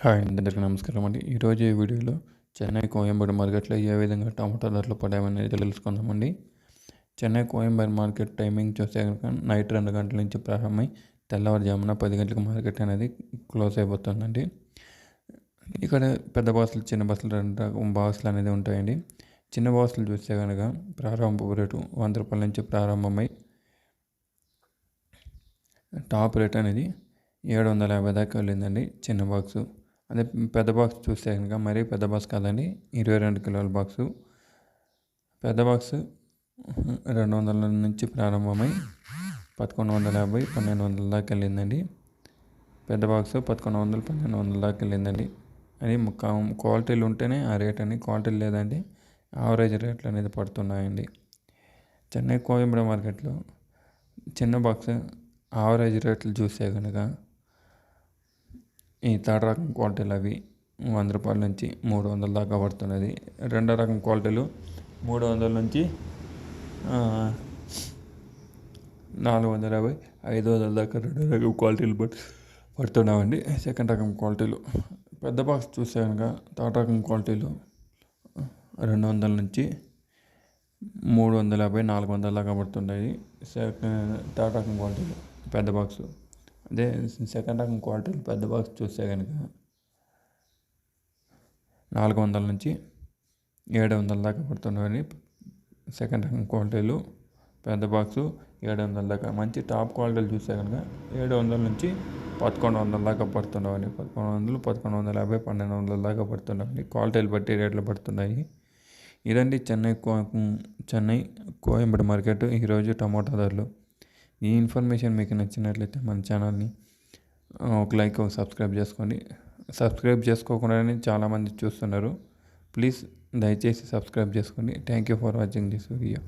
Hi అందరికీ నమస్కారం అండి. ఈరోజు ఈ వీడియోలో చెన్నై కోయంబేడు మార్కెట్లో ఏ విధంగా టమాటా ధరలు పడాయనేది తెలుసుకుందామండి. చెన్నై కోయంబేడు మార్కెట్ టైమింగ్ చూస్తే కనుక నైట్ 2 గంటల నుంచి ప్రారంభమై తెల్లవారుజామున 10 గంటలకు మార్కెట్ అనేది క్లోజ్ అయిపోతుందండి. ఇక్కడ పెద్ద బాక్సులు, చిన్న బాక్సులు 2 బాక్సులు అనేది ఉంటాయండి. చిన్న బాక్సులు చూస్తే కనుక ప్రారంభ రేటు ₹100 నుంచి ప్రారంభమై టాప్ రేట్ అనేది 750 దాకా వెళ్ళిందండి చిన్న బాక్సు. అదే పెద్ద బాక్స్ చూస్తే కనుక మరీ పెద్ద బాక్స్ కాదండి, 22 కిలోల బాక్సు. పెద్ద బాక్స్ 200 నుంచి ప్రారంభమై 1150, 1200 దాకా వెళ్ళిందండి. పెద్ద బాక్స్ 1100, 1200 దాకా వెళ్ళిందండి. అది క్వాలిటీలు ఉంటేనే ఆ రేట్ అని, క్వాలిటీలు లేదండి యావరేజ్ రేట్లు అనేది పడుతున్నాయండి. చెన్నై కోయంబేడు మార్కెట్లో చిన్న బాక్స్ యావరేజ్ రేట్లు చూస్తే కనుక ఈ థర్డ్ రకం క్వాలిటీలు అవి ₹100 నుంచి 300 దాకా పడుతున్నది. రెండో రకం క్వాలిటీలు 300 నుంచి 450, 500 దాకా రెండో రకం క్వాలిటీలు పడుతున్నామండి. సెకండ్ రకం క్వాలిటీలు పెద్ద బాక్స్ చూస్తే కనుక థర్డ్ రకం క్వాలిటీలు 200 నుంచి 350, 400 దాకా పడుతున్నాయి. థర్డ్ రకం క్వాలిటీలు పెద్ద బాక్సు. అదే సెకండ్ రకం క్వాలిటీలు పెద్ద బాక్స్ చూస్తే కనుక 400 నుంచి 700 దాకా పడుతున్నాయని. సెకండ్ రకం క్వాలిటీలు పెద్ద బాక్సు 700 దాకా. మంచి టాప్ క్వాలిటీలు చూస్తే కనుక 700 నుంచి 1100 దాకా పడుతున్నాయని. 1100, 1150, 1200 దాకా పడుతున్నాయని. క్వాలిటీలు బట్టి రేట్లు పడుతున్నాయి. ఇదండి చెన్నై కోయంబేడు మార్కెట్ ఈరోజు టమాటా ధరలు. ఈ ఇన్ఫర్మేషన్ మీకు నచ్చినట్లయితే మన ఛానల్ని ఒక లైక్, ఒక సబ్స్క్రైబ్ చేసుకోండి. సబ్స్క్రైబ్ చేసుకోకుండానే చాలామంది చూస్తున్నారు. ప్లీజ్ దయచేసి సబ్స్క్రైబ్ చేసుకోండి. Thank you for watching this video.